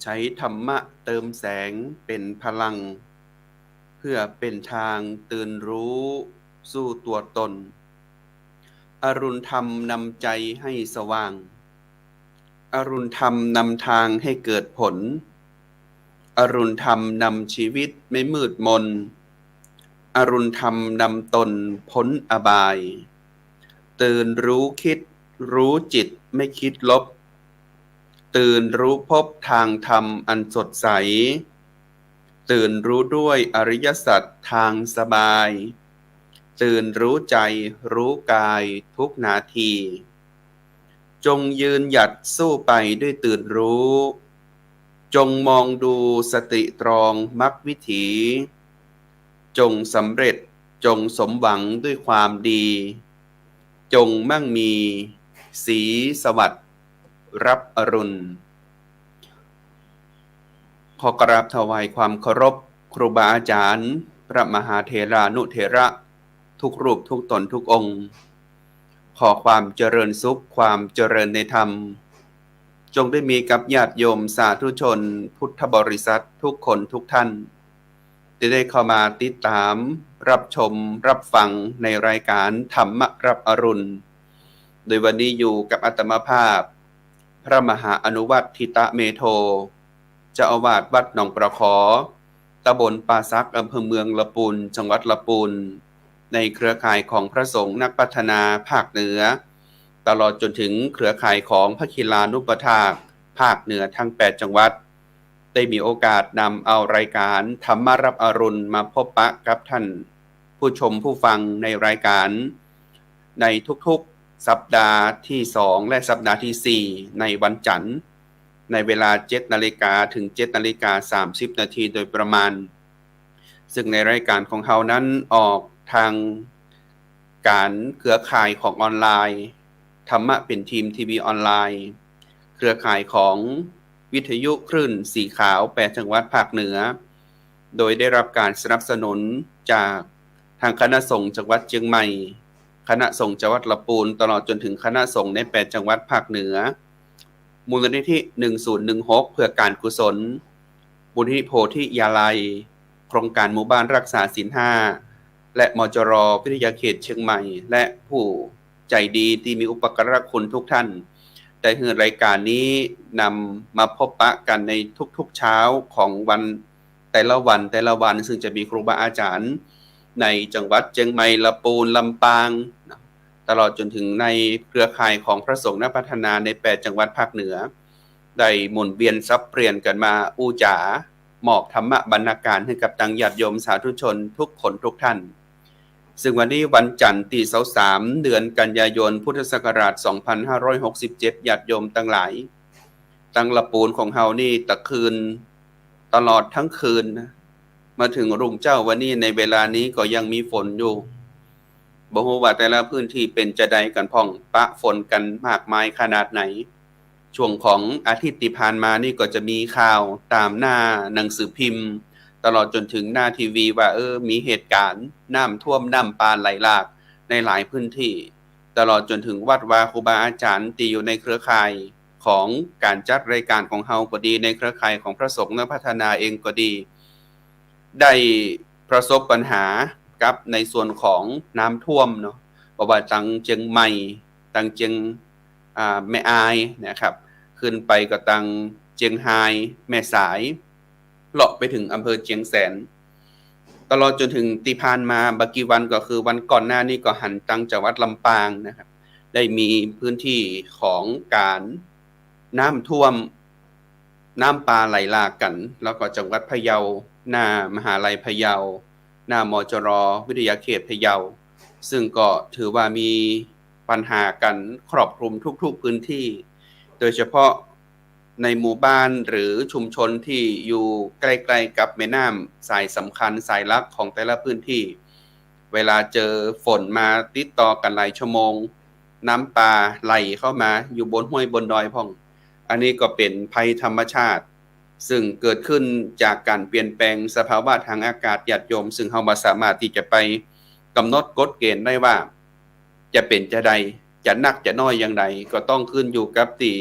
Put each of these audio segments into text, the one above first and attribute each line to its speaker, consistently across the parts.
Speaker 1: ใช้ธรรมะเติมแสงเป็นพลังเพื่อเป็นทางตื่นรู้สู้ตัวตนอรุณธรรมนำใจให้สว่างอรุณธรรมนำทางให้เกิดผลอรุณธรรมนำชีวิตไม่มืดมนอรุณธรรมนำตนพ้นอบายตื่นรู้คิดรู้จิตไม่คิดลบตื่นรู้พบทางธรรมอันสดใสตื่นรู้ด้วยอริยสัจทางสบายตื่นรู้ใจรู้กายทุกนาทีจงยืนหยัดสู้ไปด้วยตื่นรู้จงมองดูสติตรองมรรควิถีจงสำเร็จจงสมหวังด้วยความดีจงมั่งมีสีสวัสดิ์รับอรุณขอกราบถวายความเคารพครูบาอาจารย์พระมหาเถรานุเถระทุกรูปทุกตนทุกองค์ขอความเจริญสุขความเจริญในธรรมจงได้มีกับญาติโยมสาธุชนพุทธบริษัททุกคนทุกท่านที่ได้เข้ามาติดตามรับชมรับฟังในรายการธรรมรับอรุณโดยวันนี้อยู่กับอาตมาภาพพระมหาอนุวัตทิตะเมโทเจ้าอาวาสวัดหนองประขอตำบลป่าซักอำเภอเมืองละปูนจังหวัดละปูนในเครือข่ายของพระสงฆ์นักพัฒนาภาคเหนือตลอดจนถึงเครือข่ายของพระคิลานุปถากภาคเหนือทั้ง8จังหวัดได้มีโอกาสนำเอารายการธรรมรับอรุณมาพบปะกับท่านผู้ชมผู้ฟังในรายการในทุกๆสัปดาห์ที่2และสัปดาห์ที่4ในวันจันทร์ในเวลา 7 นาฬิกาถึง 7 นาฬิกา 30 นาทีโดยประมาณซึ่งในรายการของเรานั้นออกทางการเครือข่ายของออนไลน์ธรรมะเป็นทีมทีวีออนไลน์เครือข่ายของวิทยุคลื่นสีขาว8จังหวัดภาคเหนือโดยได้รับการสนับสนุนจากทางคณะสงฆ์จังหวัดเชียงใหม่คณะสงฆ์จังหวัดลำพูนตลอดจนถึงคณะสงฆ์ใน8จังหวัดภาคเหนือมูลนิธิ1016เพื่อการกุศลมูลนิธิโพธิยาลัยโครงการหมู่บ้านรักษาศีล5และมจร.วิทยาเขตเชียงใหม่และผู้ใจดีที่มีอุปการะคุณทุกท่านได้ให้รายการนี้นำมาพบปะกันในทุกๆเช้าของวันแต่ละวันซึ่งจะมีครูบาอาจารย์ในจังหวัดเชียงใหม่ลำพูนลำปางตลอดจนถึงในเครือข่ายของพระสงฆ์นักพัฒนาใน8จังหวัดภาคเหนือได้หมุนเวียนซับเปลี่ยนกันมาอู้จ๋ามอบธรรมะบรรณาการให้กับตังญาติโยมสาธุชนทุกคนทุกท่านซึ่งวันนี้วันจันทร์ที่23เดือนกันยายนพุทธศักราช2567ญาติโยมทั้งหลายตั้งละปูนของเฮานี่ตะคืนตลอดทั้งคืนนะมาถึงรุ่งเจ้าวันนี้ในเวลานี้ก็ยังมีฝนอยู่บ่ฮู้ว่าแต่ละพื้นที่เป็นจะใดกันพ่องปะฝนกันมากมายขนาดไหนช่วงของอาทิตย์ที่ผ่านมานี่ก็จะมีข่าวตามหน้าหนังสือพิมพ์ตลอดจนถึงหน้าทีวีว่ามีเหตุการณ์น้ำท่วมน้ำปานไหลหลากในหลายพื้นที่ตลอดจนถึงวัดวาครูบาอาจารย์ที่อยู่ในเครือข่ายของการจัดรายการของเฮาก็ดีในเครือข่ายของพระสงฆ์นักพัฒนาเองก็ดีได้ประสบปัญหากับในส่วนของน้ำท่วมเนาะเพราะว่าตังเจียงใหม่ตังเจียงแม่อายนะครับขึ้นไปก็ตังเจียงไฮ้แม่สายเลาะไปถึงอำเภอเชียงแสนตลอดจนถึงที่ผ่านมาบักกี่วันก็คือวันก่อนหน้านี้ก็หันตังจังหวัดลำปางนะครับได้มีพื้นที่ของการน้ำท่วมน้ำปลาไหลหลากกันแล้วก็จังหวัดพะเยาหน้ามหาลัยพะเยาหน้ามจร.วิทยาเขตพะเยาซึ่งก็ถือว่ามีปัญหากันครอบคลุมทุกๆพื้นที่โดยเฉพาะในหมู่บ้านหรือชุมชนที่อยู่ใกล้ๆกับแม่น้ำสายสำคัญสายหลักของแต่ละพื้นที่เวลาเจอฝนมาติดต่อกันหลายชั่วโมงน้ำป่าไหลเข้ามาอยู่บนห้วยบนดอยพ่องอันนี้ก็เป็นภัยธรรมชาติซึ่งเกิดขึ้นจากการเปลี่ยนแปลงสภาวะทางอากาศญาติโยมซึ่งเราบ่สามารถที่จะไปกำหนดกฎเกณฑ์ได้ว่าจะเป็นจะใดจะหนักจะน้อยอย่างไรก็ต้องขึ้นอยู่กับที่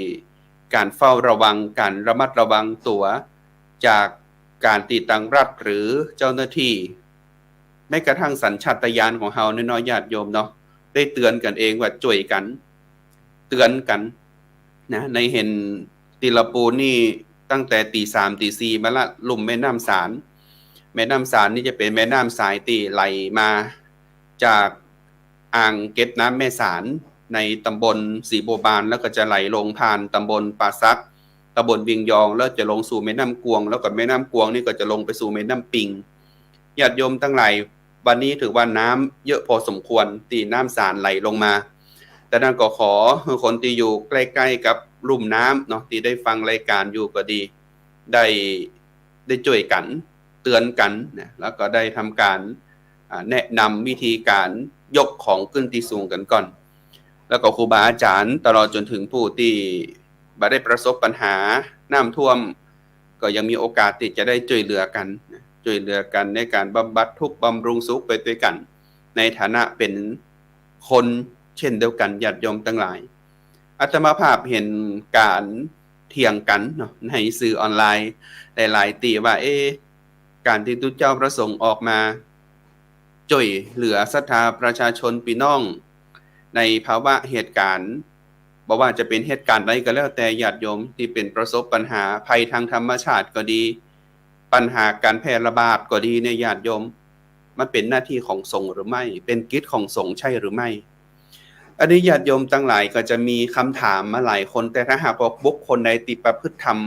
Speaker 1: การเฝ้าระวังการระมัดระวังตัวจากการติดตั้งรัฐหรือเจ้าหน้าที่แม้กระทั่งสัญชาตญาณของเฮาน้อยๆญาติโยมเนาะได้เตือนกันเองว่าช่วยกันเตือนกันนะในเห็นติลปูนี่ตั้งแต่ตี 3 ตี 4มาละลุ่มแม่น้ำสารนี่จะเป็นแม่น้ำสายตีไหลมาจากอ่างเก็บน้ำแม่สารในตำบลศรีบัวบานแล้วก็จะไหลลงผ่านตำบลป่าซักตำบลวิงยองแล้วจะลงสู่แม่น้ำกวงแล้วก็แม่น้ำกวงนี่ก็จะลงไปสู่แม่น้ำปิงญาติโยมทั้งหลายวันนี้ถือว่าน้ำเยอะพอสมควรตีน้ำสารไหลลงมาแต่นั้นก็ขอคนที่อยู่ใกล้ๆกับลุ่มน้ำเนาะที่ได้ฟังรายการอยู่ก็ดีได้ช่วยกันเตือนกันนะแล้วก็ได้ทำการแนะนำวิธีการยกของขึ้นที่สูงกันก่อนแล้วก็ครูบาอาจารย์ตลอดจนถึงผู้ที่ได้ประสบปัญหาน้ำท่วมก็ยังมีโอกาสที่จะได้ช่วยเหลือกันในการบำบัดทุกข์บำรุงสุขไปด้วยกันในฐานะเป็นคนเช่นเดียวกันญาติโยมทั้งหลายอาตมาภาพเห็นการเถียงกันเนาะในสื่อออนไลน์หลายๆตีว่าการที่ทุกเจ้าประสงค์ออกมาช่วยเหลือศรัทธาประชาชนพี่น้องในภาวะเหตุการณ์บอกว่าจะเป็นเหตุการณ์ใดก็แล้วแต่ญาติโยมที่เป็นประสบปัญหาภัยทางธรรมชาติก็ดีปัญหาการแพร่ระบาดก็ดีในญาติโยมมันเป็นหน้าที่ของสงฆ์หรือไม่เป็นกิจของสงฆ์ใช่หรือไม่อันนี้ญาติโยมทั้งหลายก็จะมีคำถามมาหลายคนแต่ถ้าหากว่าบุคคลใดติประพฤติธรรม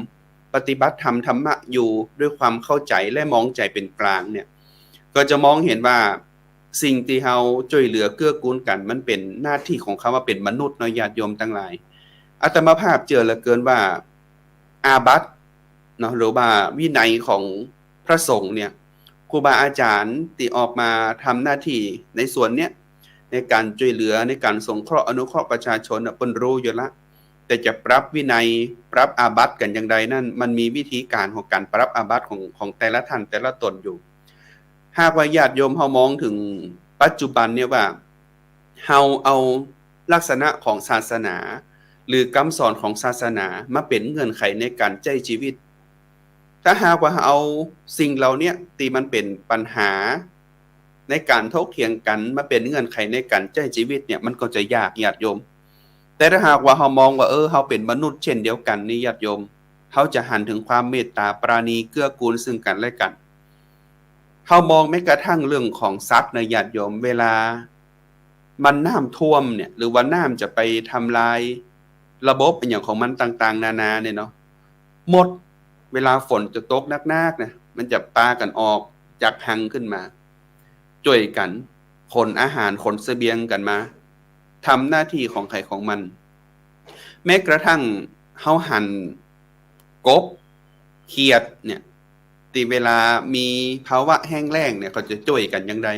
Speaker 1: ปฏิบัติธรรมธรรมะอยู่ด้วยความเข้าใจและมองใจเป็นกลางเนี่ยก็จะมองเห็นว่าสิ่งที่เราช่วยเหลือเกื้อกูลกันมันเป็นหน้าที่ของเขาว่าเป็นมนุษย์เนาะญาติโยมทั้งหลายอาตมาภาพเจอเหลือเกินว่าอาบัติเนาะหรือว่าวินัยของพระสงฆ์เนี่ยครูบาอาจารย์ที่ออกมาทำหน้าที่ในส่วนเนี้ยในการช่วยเหลือในการสงเคราะห์อนุเคราะห์ประชาชนเพิ่นรู้อยู่ละแต่จะปรับวินัยปรับอาบัติกันอย่างใดนั่นมันมีวิธีการของการปรับอาบัติของแต่ละท่านแต่ละตนอยู่หากว่าญาติโยมเฮามองถึงปัจจุบันเนี่ยว่าเฮาเอาลักษณะของศาสนาหรือคำสอนของศาสนามาเป็นเงื่อนไขในการใช้ชีวิตถ้าหากว่าเอาสิ่งเหล่านี้ที่มันเป็นปัญหาในการถกเถียงกันมาเป็นเงื่อนไขในการใช้ชีวิตเนี่ยมันก็จะยากญาติโยมแต่ถ้าหากว่าเฮามองว่าเฮาเป็นมนุษย์เช่นเดียวกันนี่ญาติโยมเฮาจะหันถึงความเมตตาปราณีเกื้อกูลซึ่งกันและกันเฮามองแม้กระทั่งเรื่องของทรัพย์ในญาติโยมเวลามันน้ำท่วมเนี่ยหรือว่าน้ำจะไปทำลายระบบเป็นอย่างของมันต่างๆนานาเนี่ยเนาะหมดเวลาฝนจะตกนักๆนะมันจะปากันออกจากหังขึ้นมาช่วยกันขนอาหารขนเสบียงกันมาทำหน้าที่ของใครของมันแม้กระทั่งเฮาหั่นกบเขียดเนี่ยที่เวลามีภาวะแห้งแล้งเนี่ยเขาจะช่วยกันอย่างไร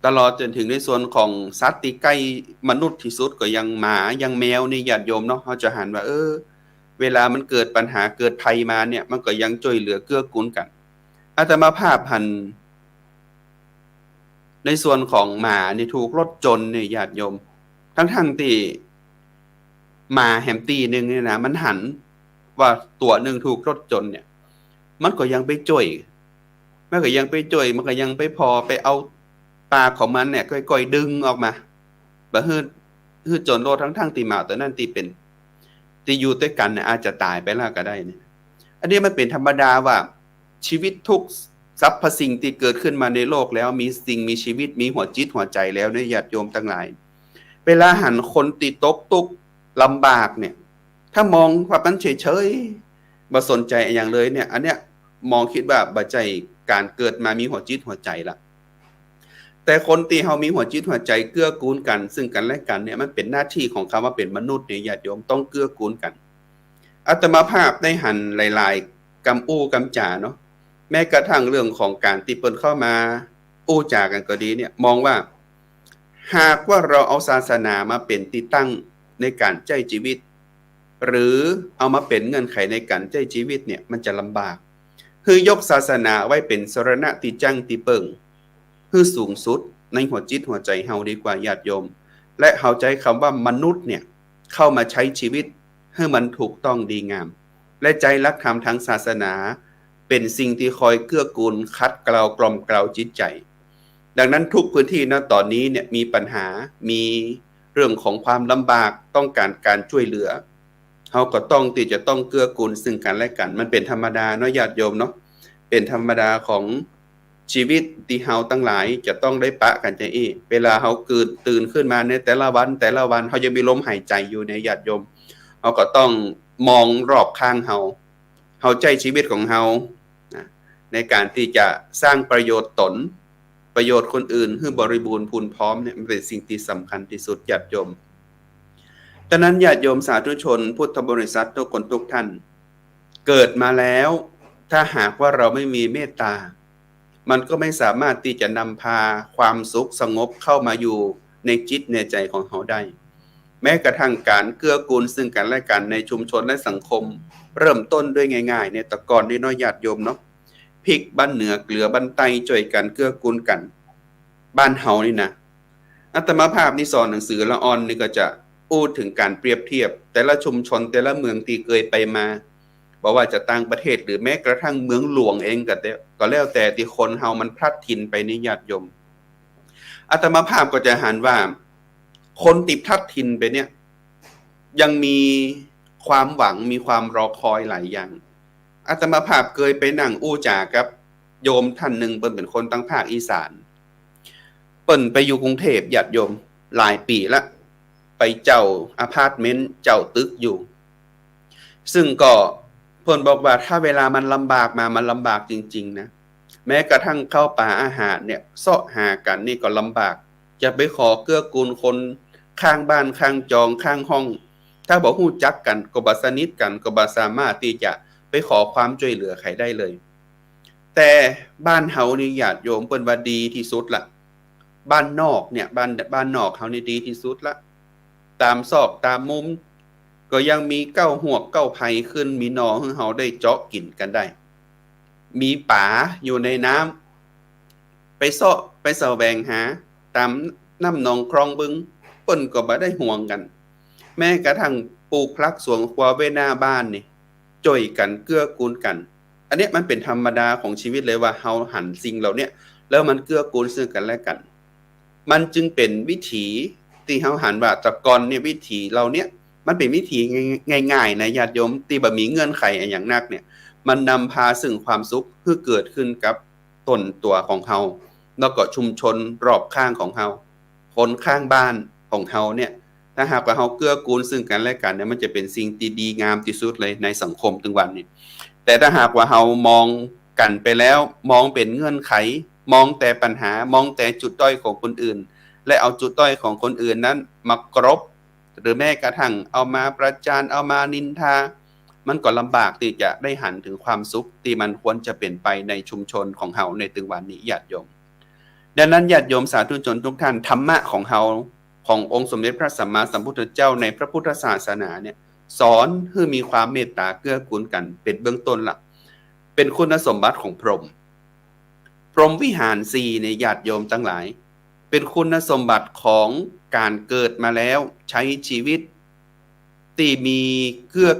Speaker 1: ตลอดจนถึงในส่วนของสัตว์ที่ใกล้มนุษย์ที่สุดก็ยังหมายังแมวนี่ญาติโยมเนาะเขาจะหันว่าเวลามันเกิดปัญหาเกิดภัยมาเนี่ยมันก็ยังช่วยเหลือเกื้อกูลกันอาตมาภาพหันในส่วนของหมานี่ถูกรถชนเนี่ยญาติโยมทั้งที่หมาแฮมตี้นึงเนี่ยนะมันหันว่าตัวนึงถูกรถชนเนี่ยมันก็ยังไปจ่วยมันก็ยังไปจ่วยมันก็ยังไปพอไปเอาตาของมันเนี่ยค่อยๆดึงออกมาบ่ฮืดจนโลทั้งที่หมาตัวนั้นที่เป็นที่อยู่ด้วยกันเนี่ยอาจจะตายไปแล้วก็ได้เนี่ยอันนี้มันเป็นธรรมดาว่าชีวิตทุกสรรพสิ่งที่เกิดขึ้นมาในโลกแล้วมีสิ่งมีชีวิตมีหัวจิตหัวใจแล้วเนี่ยญาติโยมทั้งหลายเวลาหันคนติดตกทุกข์ลำบากเนี่ยถ้ามองว่ามันเฉยๆบ่สนใจอย่างเลยเนี่ยอันเนี้ยมองคิดว่าบ่ใจการเกิดมามีหัวจิตหัวใจละแต่คนที่เฮามีหัวจิตหัวใจเกื้อกูลกันซึ่งกันและกันเนี่ยมันเป็นหน้าที่ของคำว่าเป็นมนุษย์เนี่ยญาติโยมต้องเกื้อกูลกันอาตมาภาพได้หันหลายๆกำอู้กำจ่าเนาะแม้กระทั่งเรื่องของการที่เปิ้นเข้ามาอู้จากันก็ดีเนี่ยมองว่าหากว่าเราเอาศาสนามาเป็นที่ตั้งในการใช้ชีวิตหรือเอามาเป็นเงื่อนไขในการใช้ชีวิตเนี่ยมันจะลำบากคือยกศาสนาไว้เป็นสรณะที่จังที่เปิงคือสูงสุดในหัวจิตหัวใจเฮาดีกว่าญาติโยมและเข้าใจคำว่ามนุษย์เนี่ยเข้ามาใช้ชีวิต ให้มันถูกต้องดีงามและใจรักธรรมทางศาสนาเป็นสิ่งที่คอยเกื้อกูลคัดเกลากล่อมเกลาจิตใจดังนั้นทุกพื้นที่ณตอนนี้เนี่ยมีปัญหามีเรื่องของความลำบากต้องการช่วยเหลือเขาก็ต้องที่จะต้องเกื้อกูลซึ่งกันและกันมันเป็นธรรมดาเนาะญาติโยมเนาะเป็นธรรมดาของชีวิตที่เฮาตั้งหลายจะต้องได้ปะกันใจเวลาเฮาตื่นขึ้นมาในแต่ละวันเฮายังมีลมหายใจอยู่ในญาติโยมเฮาก็ต้องมองรอบข้างเฮาใจชีวิตของเฮาในการที่จะสร้างประโยชน์ตนประโยชน์คนอื่นให้บริบูรณ์พูนพร้อมเนี่ยมันเป็นสิ่งที่สำคัญที่สุดญาติโยมดังนั้นญาติโยมสาธุชนพุทธบริษัททุกคนทุกท่านเกิดมาแล้วถ้าหากว่าเราไม่มีเมตตามันก็ไม่สามารถที่จะนำพาความสุขสงบเข้ามาอยู่ในจิตในใจของเขาได้แม้กระทั่งการเกื้อกูลซึ่งกันและกันในชุมชนและสังคมเริ่มต้นด้วยง่ายๆในแต่ก่อนนี่น้อยญาติโยมเนาะพริกบ้านเหนือเกลือบ้านใต้ช่วยกันเกื้อกูลกันบ้านเฮานี่นะอาตมาภาพนี่สอนหนังสือละออนนี่ก็จะพูดถึงการเปรียบเทียบแต่ละชุมชนแต่ละเมืองที่เคยไปมาบอกว่าจะต่างประเทศหรือแม้กระทั่งเมืองหลวงเองก็แล้วแต่ที่คนเฮามันพลัดถิ่นไปนิญาติโยมอาตมาภาพก็จะหันว่าคนติดพลัดถิ่นไปเนี่ยยังมีความหวังมีความรอคอยหลายอย่างอาตมาภาพเคยไปนั่งอู้จากับโยมท่านหนึ่งเป็นคนตั้งภาคอีสานเปิ่นไปอยู่กรุงเทพญาติโยมหลายปีละไปเจ้าอพาร์ตเมนต์เจ้าตึกอยู่ซึ่งก็เพิ่นบอกว่าถ้าเวลามันลำบากมามันลำบากจริงๆนะแม้กระทั่งเข้าป่าอาหารเนี่ยเสาะหากันนี่ก็ลำบากจะไปขอเกื้อกูลคนข้างบ้านข้างจองข้างห้องถ้าบอกฮู้จักกันก็บ่สนิทกันก็บ่สามารถที่จะไปขอความช่วยเหลือใครได้เลยแต่บ้านเฮานี่ญาติโยมเพิ่นว่าดีที่สุดละบ้านนอกเนี่ยบ้านนอกเฮานี่ดีที่สุดละตามซอกตามมุมก็ยังมีเก้าหวกเก้าไผ่ขึ้นมีหนองให้เฮาได้เจาะกินกันได้มีป่าอยู่ในน้ำไปเสาะไปแสวงหาตามน้ำหนองคลองบึงเปิ้นก็บ่ได้ห่วงกันแม้กระทั่งปลูกพลักสวนครัวไว้หน้าบ้านนี่จ่อยกันเกื้อกูลกันอันนี้มันเป็นธรรมดาของชีวิตเลยว่าเฮาหันสิ่งเหล่านี้แล้วมันเกื้อกูลซึ่งกันและกันมันจึงเป็นวิถีที่เฮาหันว่าแต่ก่อนเนี่ยวิถีเราเนี่ยมันเป็นวิถีง่ายๆนะญาติโยมที่บ่มีเงื่อนไขอย่างนักเนี่ยมันนำพาซึ่งความสุขที่เกิดขึ้นกับต้นตัวของเฮาแล้วก็ชุมชนรอบข้างของเฮาคนข้างบ้านของเฮาเนี่ยถ้าหากว่าเฮาเกื้อกูลซึ่งกันและกันเนี่ยมันจะเป็นสิ่งที่ดีงามที่สุดเลยในสังคมถึงวันนี้แต่ถ้าหากว่าเฮามองกันไปแล้วมองเป็นเงื่อนไขมองแต่ปัญหามองแต่จุดด้อยของคนอื่นและเอาจุดด้อยของคนอื่นนั้นมากรบหรือแม้กระทั่งเอามาประจานเอามานินทามันก็ลำบากที่จะได้หันถึงความสุขที่มันควรจะเป็นไปในชุมชนของเฮาในถึงวันนี้ญาติโยมดังนั้นญาติโยมสาธุชนทุกท่านธรรมะของเฮาขององค์สมเด็จพระสัมมาสัมพุทธเจ้าในพระพุทธศาสนาเนี่ยสอนให้มีความเมตตาเกื้อกูลกันเป็นเบื้องต้นหลักเป็นคุณสมบัติของพรหมวิหาร4ในญาติโยมทั้งหลายเป็นคุณสมบัติของการเกิดมาแล้วใช้ชีวิตที่มีเกื้อ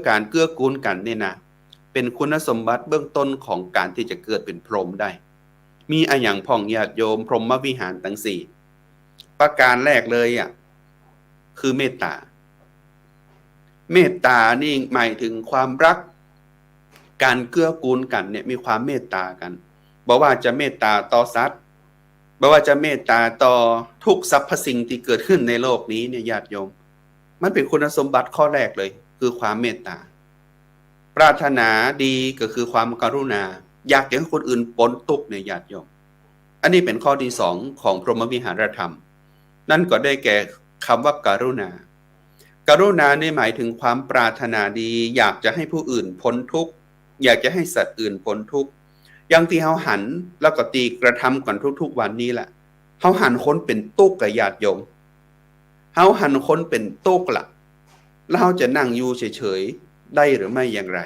Speaker 1: กูลกันเนี่ยนะเป็นคุณสมบัติเบื้องต้นของการที่จะเกิดเป็นพรหมได้มีอะอย่างพ่องญาติโยมพรหมวิหารทั้ง4ประการแรกเลยคือเมตตานี่หมายถึงความรักการเกื้อกูลกันเนี่ยมีความเมตตากันบอกว่าจะเมตตาต่อสัตว์บอกว่าจะเมตตาต่อทุกสรรพสิ่งที่เกิดขึ้นในโลกนี้เนี่ยญาติโยมมันเป็นคุณสมบัติข้อแรกเลยคือความเมตตาปรารถนาดีก็คือความกรุณาอยากให้คนอื่นพ้นทุกข์ในญาติโยมอันนี้เป็นข้อที่2ของพรหมวิหารธรรมนั่นก็ได้แก่คำว่าการุณานี่หมายถึงความปรารถนาดีอยากจะให้ผู้อื่นพ้นทุกข์อยากจะให้สัตว์อื่นพ้นทุกข์อย่างที่เฮาหันแล้วก็ตีกระทำกันทุกๆวันนี้แหละเฮาหันคนเป็นตุกกับญาติโยมเฮาหันคนเป็นตุกล่ะแล้วเฮาจะนั่งอยู่เฉยๆได้หรือไม่อย่างไร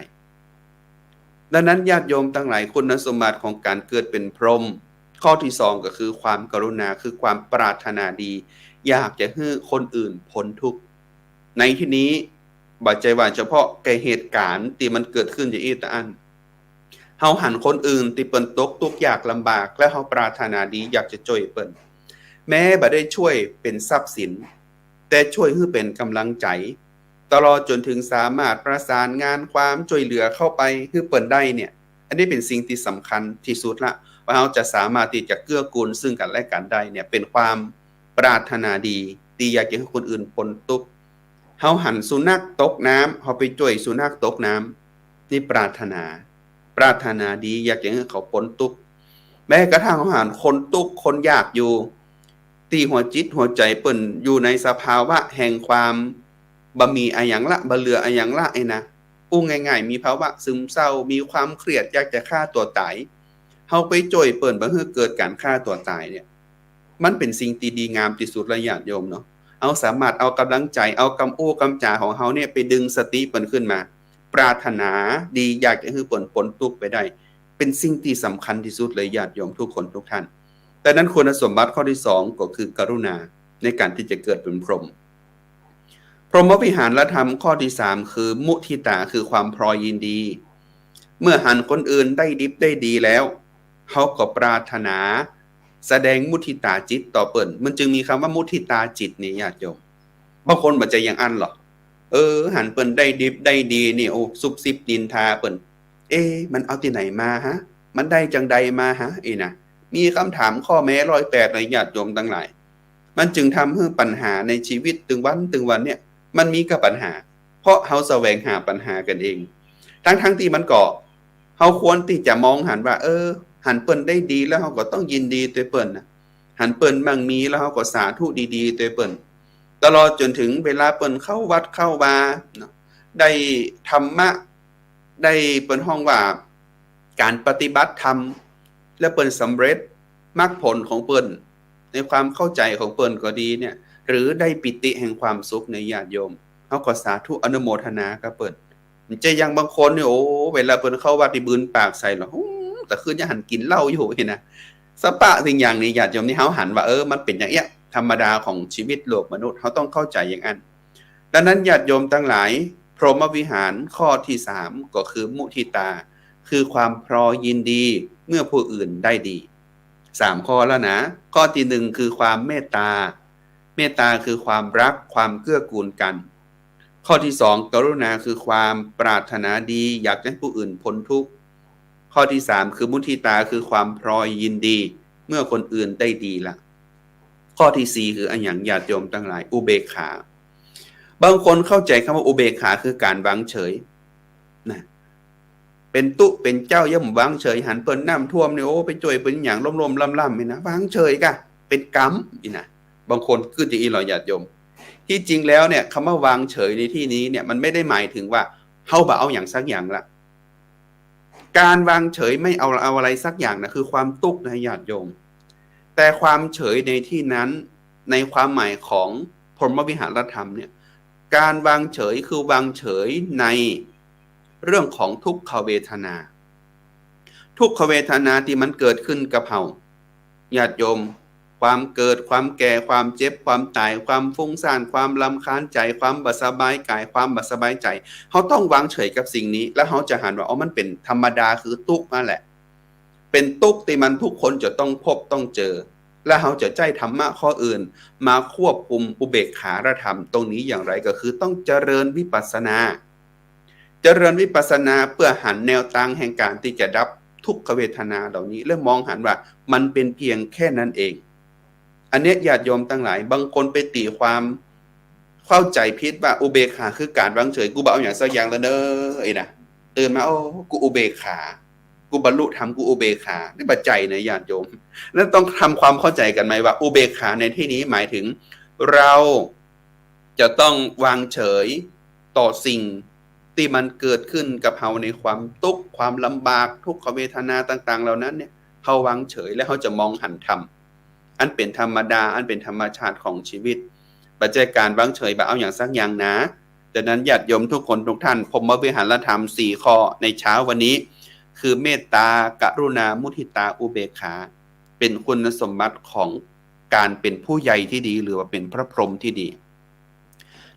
Speaker 1: ดังนั้นญาติโยมทั้งหลายคุณสมบัติของการเกิดเป็นพรหมข้อที่2ก็คือความกรุณาคือความปรารถนาดีอยากจะให้คนอื่นพ้นทุกข์ในที่นี้ บ่ใจว่าเฉพาะแก่เหตุการณ์ที่มันเกิดขึ้นจากอีตาอันเฮาหันคนอื่นที่เปิ้นตกทุกข์ยากลำบากและเฮาปรารถนาดีอยากจะช่วยเปิ้นแม้บ่ได้ช่วยเป็นทรัพย์สินแต่ช่วยให้เป็นกำลังใจตลอดจนถึงสามารถประสานงานความช่วยเหลือเข้าไปให้เปิ้นได้เนี่ยอันนี้เป็นสิ่งที่สำคัญที่สุดละว่าเราจะสามารถที่จะเกื้อกูลซึ่งกันและกันได้เนี่ยเป็นความปรารถนาดีที่อยากจะให้คนอื่นพ้นทุกข์เฮาหันสุนัขตกน้ำเฮาไปช่วยสุนัขตกน้ำนี่ปรารถนาดีอยากจะให้เขาพ้นทุกข์แม้กระทั่งเฮาหันคนทุกข์คนยากอยู่ที่หัวจิตหัวใจเปิ้นอยู่ในสภาวะแห่งความบ่มีอะหยังละบ่เหลืออะหยังละไอ้นะพูดง่ายๆมีภาวะซึมเศร้ามีความเครียดอยากจะฆ่าตัวตายเฮาไปช่วยเปิ้นบ่ให้เกิดการฆ่าตัวตายเนี่ยมันเป็นสิ่งที่ดีงามที่สุดละญาติโยมเนาะเอาสามารถเอากำลังใจเอาคำอู้คำจาของเฮาเนี่ยไปดึงสติเปิ้นขึ้นมาปรารถนาดีอยากจะให้เปิ้นพ้นทุกข์ไปได้เป็นสิ่งที่สำคัญที่สุดเลยญาติโยมทุกคนทุกท่านแต่นั้นคุณสมบัติข้อที่2ก็คือกรุณาในการที่จะเกิดเป็นพรหมพรหมวิหารธรรมข้อที่3คือมุทิตาคือความพรอยยินดีเมื่อหันคนอื่นได้ดิบได้ดีแล้วเขาก็ปรารถนาแสดงมุทิตาจิตต่อเปิ้นมันจึงมีคำว่ามุทิตาจิตนี่ญาติโยมบางคนบ่ใจอย่างอันหรอกหันเปิ้นได้ดิบได้ดีนี่โอ้ซุบซิบนินทาเปิ้นมันเอาที่ไหนมาฮะมันได้จังใดมาฮะนะมีคำถามข้อแม้108เลยญาติโยมทั้งหลายมันจึงทำให้ปัญหาในชีวิตตึงวันเนี่ยมันมีกับปัญหาเพราะเฮาแสวงหาปัญหากันเองทั้งที่มันก็เฮาควรที่จะมองหันว่าหันเปิ้นได้ดีแล้วเฮาก็ต้องยินดีตัวเปิ้นนะหันเปิ้นมั่งมีแล้วเฮาก็สาธุดีๆตัวเปิ้นตลอดจนถึงเวลาเปิ้นเข้าวัดเข้าวาเนาะได้ธรรมะได้เปิ้นห้องว่าการปฏิบัติธรรมและเปิ้นสำเร็จมรรคผลของเปิ้นในความเข้าใจของเปิ้นก็ดีเนี่ยหรือได้ปิติแห่งความสุขในญาติโยมเฮาก็สาธุอนุโมทนากับเปิ้นมันจะยังบางคนเนี่ยโอ้เวลาเปิ้นเข้าวัดนี่บืนปากใส่หรอแต่คืนยังหันกินเหล้าอยู่เห็นนะสปะสิ่งอย่างนี้ญาติโยมนี่เฮาหันว่ามันเป็นอย่างเงี้ยธรรมดาของชีวิตโลกมนุษย์เฮาต้องเข้าใจอย่างนั้นดังนั้นญาติโยมทั้งหลายพรหมวิหารข้อที่3ก็คือมุทิตาคือความพรอยยินดีเมื่อผู้อื่นได้ดี3ข้อแล้วนะข้อที่1คือความเมตตาคือความรักความเกื้อกูลกันข้อที่2กรุณาคือความปรารถนาดีอยากให้ผู้อื่นพ้นทุกข์ข้อที่3คือมุทิตาคือความพรอยยินดีเมื่อคนอื่นได้ดีละข้อที่4คืออันอย่างญาติโยมทั้งหลายอุเบกขาบางคนเข้าใจคำว่าอุเบกขาคือการวางเฉยนะเป็นตุเป็นเจ้าย่อมวางเฉยหันเปิ้นน้ำท่วมเนี่ยโอ้ไปจ่วยเป็นอย่างล่มๆล่ำๆนี่นะวางเฉยกะเป็นกรรมนี่นะบางคนคือที่อีหลอญาติโยมที่จริงแล้วเนี่ยคำว่าวางเฉยในที่นี้เนี่ยมันไม่ได้หมายถึงว่าเฮาบ่เอาอย่างสักอย่างละการวางเฉยไม่เอาอะไรสักอย่างนะคือความตุกข์นะญาติโยมแต่ความเฉยในที่นั้นในความหมายของพรหมวิหารธรรมเนี่ยการวางเฉยคือวางเฉยในเรื่องของทุกขเวทนาที่มันเกิดขึ้นกับเฮาญาติโยมความเกิดความแก่ความเจ็บความตายความฟุ้งซ่านความรำคาญใจความบ่สบายกายความบ่สบายใจเฮาต้องวางเฉยกับสิ่งนี้แล้วเฮาจะหันว่ามันเป็นธรรมดาคือทุกข์นั่นแหละเป็นทุกข์ที่มันทุกคนจะต้องพบต้องเจอและเฮาจะใจธรรมะข้ออื่นมาควบคุมอุเบกขาธรรมตรงนี้อย่างไรก็คือต้องเจริญวิปัสสนาเพื่อหันแนวทางแห่งการที่จะดับทุกขเวทนาเหล่านี้และมองหันว่ามันเป็นเพียงแค่นั้นเองอันนี้ญาติโยมทั้งหลายบางคนไปตีความเข้าใจผิดว่าอุเบกขาคือการวางเฉยกูบ่เอาอย่างสักอย่างแล้วเด้อนะตื่นมากูอุเบกขากูบรรลุธรรมกูอุเบกขานี่ปัจจัยนะญาติโยมแล้วต้องทำความเข้าใจกันไหมว่าอุเบกขาในที่นี้หมายถึงเราจะต้องวางเฉยต่อสิ่งที่มันเกิดขึ้นกับเฮาในความทุกข์ความลำบากทุกขเวทนาต่างๆเหล่านั้นเนี่ยเฮาวางเฉยและเฮาจะมองหันธรรมอันเป็นธรรมดาอันเป็นธรรมชาติของชีวิตปัจจัยการวางเฉยบ่เอาอย่างสักอย่างนะดังนั้นญาติโยมทุกคนทุกท่านพรหมวิหารธรรม4ข้อในเช้าวันนี้คือเมตตากรุณามุทิตาอุเบกขาเป็นคุณสมบัติของการเป็นผู้ใหญ่ที่ดีหรือว่าเป็นพระพรหมที่ดี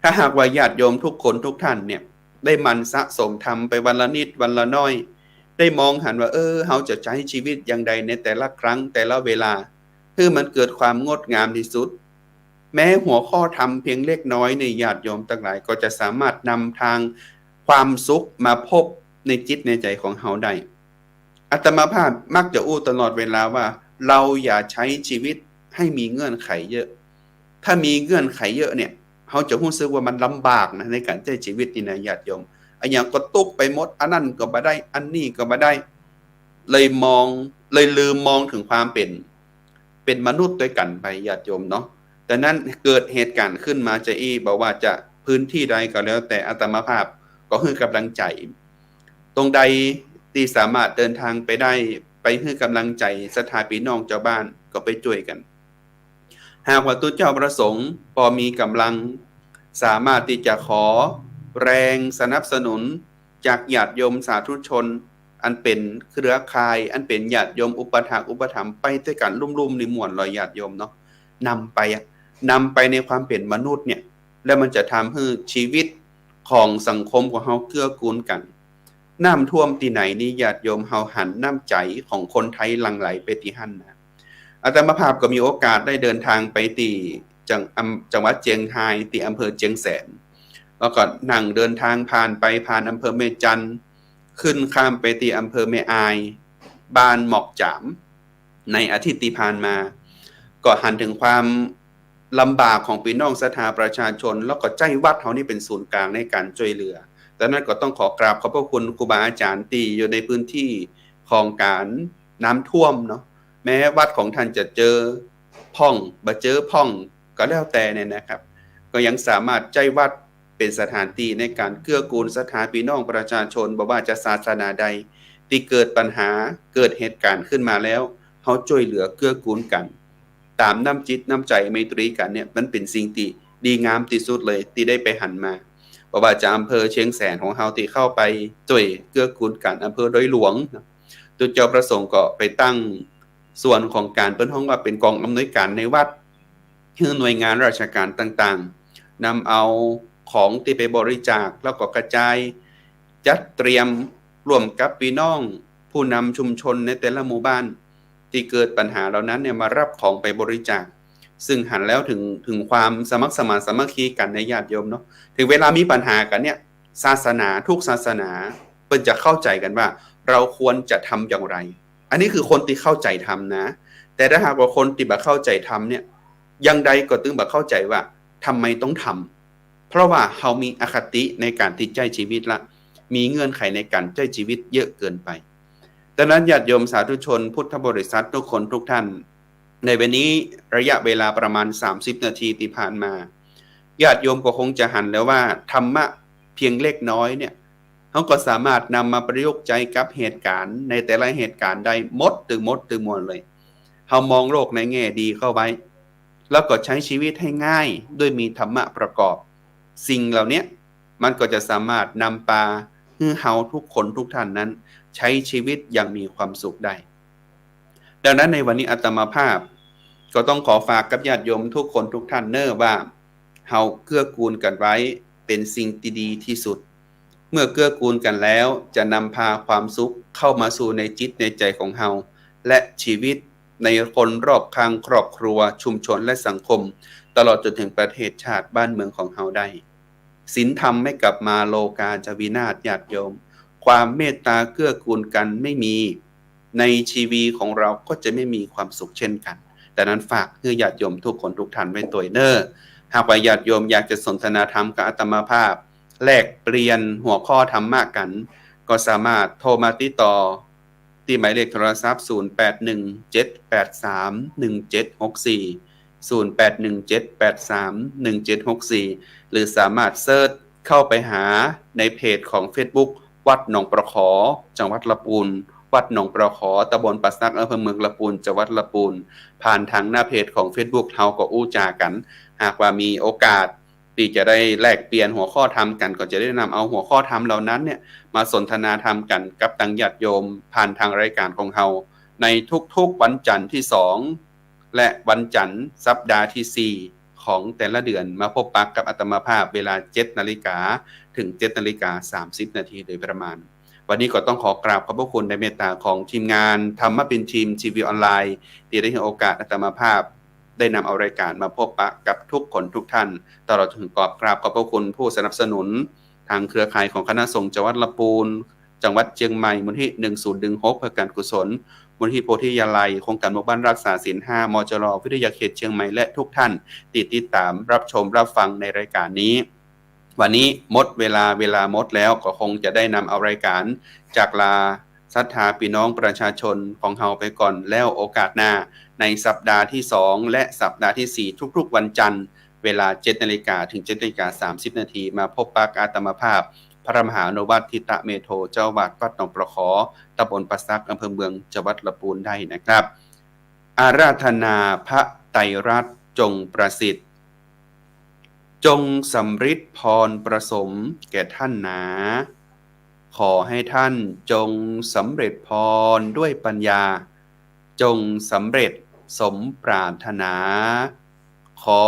Speaker 1: ถ้าหากว่าญาติโยมทุกคนทุกท่านเนี่ยได้มันสะสมทำไปวันละนิดวันละน้อยได้มองหันว่าเฮาจะใช้ชีวิตอย่างใดในแต่ละครั้งแต่ละเวลาคือมันเกิดความงดงามที่สุดแม้หัวข้อธรรมเพียงเล็กน้อยในญาติโยมทั้งหลายก็จะสามารถนำทางความสุขมาพบในจิตในใจของเฮาได้อาตมาภาพมักจะอู้ตลอดเวลาว่าเราอย่าใช้ชีวิตให้มีเงื่อนไขเยอะถ้ามีเงื่อนไขเยอะเนี่ยเขาจะรู้สึกว่ามันลำบากนะในการใช้ชีวิตนี่นะญาติโยมอันอย่างก็ตุกไปหมดอันนั้นก็บ่ได้อันนี้ก็บ่ได้เลยลืมมองถึงความเป็นมนุษย์ด้วยกันไปญาติโยมเนาะแต่นั้นเกิดเหตุการณ์ขึ้นมาจะบอกว่าจะพื้นที่ใดก็แล้วแต่อาตมาภาพก็คือกำลังใจตรงใดที่สามารถเดินทางไปได้ไปให้กำลังใจศรัทธาพี่น้องเจ้าบ้านก็ไปช่วยกันหากว่าตัวเจ้าประสงค์พอมีกำลังสามารถที่จะขอแรงสนับสนุนจากญาติโยมสาธุชนอันเป็นเครือข่ายอันเป็นญาติโยมอุปถากอุปถัมภ์ไปด้วยกันลุ่มๆในหมวลลอยญาติโยมเนาะนำไปในความเป็นมนุษย์เนี่ยแล้วมันจะทำให้ชีวิตของสังคมของเฮาเกื้อกูลกันน้ำท่วมที่ไหนนี่ญาติโยมเฮาหันน้ำใจของคนไทยหลั่งไหลไปที่หั่นนะอาตมาภาพก็มีโอกาสได้เดินทางไปที่จังหวัดเจียงไฮ้ที่อำเภอเจียงแสนแล้วก็นั่งเดินทางผ่านอำเภอแม่จันขึ้นข้ามไปที่อำเภอแม่อายบ้านหมอกจามในอาทิตย์ที่ผ่านมาก็หันถึงความลำบากของพี่น้องศรัทธาประชาชนแล้วก็ใจวัดเขานี่เป็นศูนย์กลางในการช่วยเหลือดังนั้นก็ต้องขอกราบขอบพระคุณครูบาอาจารย์ที่อยู่ในพื้นที่ของการน้ำท่วมเนาะแม้วัดของท่านจะเจอพ่องบ่เจอพ่องก็แล้วแต่เนี่ยนะครับก็ยังสามารถใจวัดเป็นสถานที่ในการเกื้อกูลศรัทธาพี่น้องประชาชนบ่ว่าจะศาสนาใดที่เกิดปัญหาเกิดเหตุการณ์ขึ้นมาแล้วเขาช่วยเหลือเกื้อกูลกันตามน้ำจิตน้ำใจไมตรีกันเนี่ยมันเป็นสิ่งที่ดีงามที่สุดเลยที่ได้ไปหันมาเพราะว่าจากอำเภอเชียงแสนของเฮาที่เข้าไปช่วยเกื้อกูลกันอำเภอดอยหลวงตัวเจ้าประสงค์ก็ไปตั้งส่วนของการเปิ้นฮ้องว่าเป็นกองอำนวยการในวัดคือหน่วยงานราชการต่างๆนำเอาของที่ไปบริจาคแล้วก็กระจายจัดเตรียมร่วมกับพี่น้องผู้นำชุมชนในแต่ละหมู่บ้านที่เกิดปัญหาเหล่านั้นเนี่ยมารับของไปบริจาคซึ่งหันแล้วถึงความสมัครสมานสามัคคีกันในญาติโยมเนาะถึงเวลามีปัญหากันเนี่ยศาสนาทุกศาสนาเพิ่นจะเข้าใจกันว่าเราควรจะทำอย่างไรอันนี้คือคนที่เข้าใจทำนะแต่ถ้าหากว่าคนที่บ่เข้าใจทำเนี่ยยังใดก็ตึงบ่เข้าใจว่าทำไมต้องทำเพราะว่าเขามีอคติในการที่ใช้ชีวิตละมีเงื่อนไขในการใช้ชีวิตเยอะเกินไปดังนั้นญาติโยมสาธุชนพุทธบริษัททุกคนทุกท่านในวันนี้ระยะเวลาประมาณ30นาทีที่ผ่านมาญาติโยมก็คงจะหันแล้วว่าธรรมะเพียงเล็กน้อยเนี่ยเขาก็สามารถนำมาประยุกต์ใจกับเหตุการณ์ในแต่ละเหตุการณ์ได้หมดมวลเลยเขามองโลกในแง่ดีเข้าไว้แล้วก็ใช้ชีวิตให้ง่ายด้วยมีธรรมะประกอบสิ่งเหล่านี้มันก็จะสามารถนำพาให้เฮาทุกคนทุกท่านนั้นใช้ชีวิตอย่างมีความสุขได้ดังนั้นในวันนี้อาตมาภาพก็ต้องขอฝากกับญาติโยมทุกคนทุกท่านว่าเฮาเกื้อกูลกันไว้เป็นสิ่งที่ดีที่สุดเมื่อเกื้อกูลกันแล้วจะนำพาความสุขเข้ามาสู่ในจิตในใจของเฮาและชีวิตในคนรอบข้างครอบครัวชุมชนและสังคมตลอดจนถึงประเทศชาติบ้านเมืองของเฮาได้ศีลธรรมไม่กลับมาโลกาจะวินาศญาติโยมความเมตตาเกื้อกูลกันไม่มีในชีวิตของเราก็จะไม่มีความสุขเช่นกันแต่นั้นฝากให้ญาติโยมทุกคนทุกท่านไว้ตัวเน้อหากว่าญาติโยมอยากจะสนทนาธรรมกับอาตมาภาพแลกเปลี่ยนหัวข้อธรรมะกันก็สามารถโทรมาติดต่อที่หมายเลขโทรศัพท์0817831764 0817831764หรือสามารถเซิร์ชเข้าไปหาในเพจของ Facebook วัดหนองประขอจังหวัดลำพูนวัดหนองประขอตำบลปัสสักอำเภอเมืองลำพูนจังหวัดลำพูนผ่านทางหน้าเพจของ Facebook เฮาก็อู้จากันหากว่ามีโอกาสที่จะได้แลกเปลี่ยนหัวข้อธรรมกันก็จะได้นำเอาหัวข้อธรรมเหล่านั้นเนี่ยมาสนทนาธรรมกันกับทางญาติโยมผ่านทางรายการของเฮาในทุกๆวันจันทร์ที่2และวันจันทร์สัปดาห์ที่4ข ของแต่ละเดือนมาพบปะกับอาตมาภาพเวลา 7 นาฬิกาถึง 7 นาฬิกา 30 นาทีโดยประมาณวันนี้ก็ต้องขอกราบขอบพระคุณในเมตตาของทีมงานธรรมะเป็นทีมทีวีออนไลน์ที่ได้ให้โอกาสอาตมาภาพได้นำเอารายการมาพบปะกับทุกคนทุกท่านตลอดถึงกราบขอบพระคุณผู้สนับสนุนทางเครือข่ายของคณะสงฆ์จังหวัดลำพูนจังหวัดเชียงใหม่มูลที่1016เพื่อการกุศลมูลที่โพธิยาลัยโครงการหมู่บ้านรักษาศีล5มจร.วิทยาเขตเชียงใหม่และทุกท่านติดตามรับชมรับฟังในรายการนี้วันนี้หมดเวลาหมดแล้วก็คงจะได้นำเอารายการจากลาศรัทธาพี่น้องประชาชนของเฮาไปก่อนแล้วโอกาสหน้าในสัปดาห์ที่2และสัปดาห์ที่4ทุกๆวันจันทร์เวลา 7 นาฬิกาถึง 7 นาฬิกา 30 นาทีมาพบปะอาตมาภาพพระมหาโนวัตทิตะเมโทเจ้าวาดวัดหนองประขอตำบลปะซักอำเภอเมืองจังหวัดลำพูนได้นะครับอาราธนาพระไตรรัตน์จงประสิทธิ์จงสำฤทธิ์พรประสมแก่ท่านหนาขอให้ท่านจงสำเร็จพรด้วยปัญญาจงสำเร็จสมปรารถนาขอ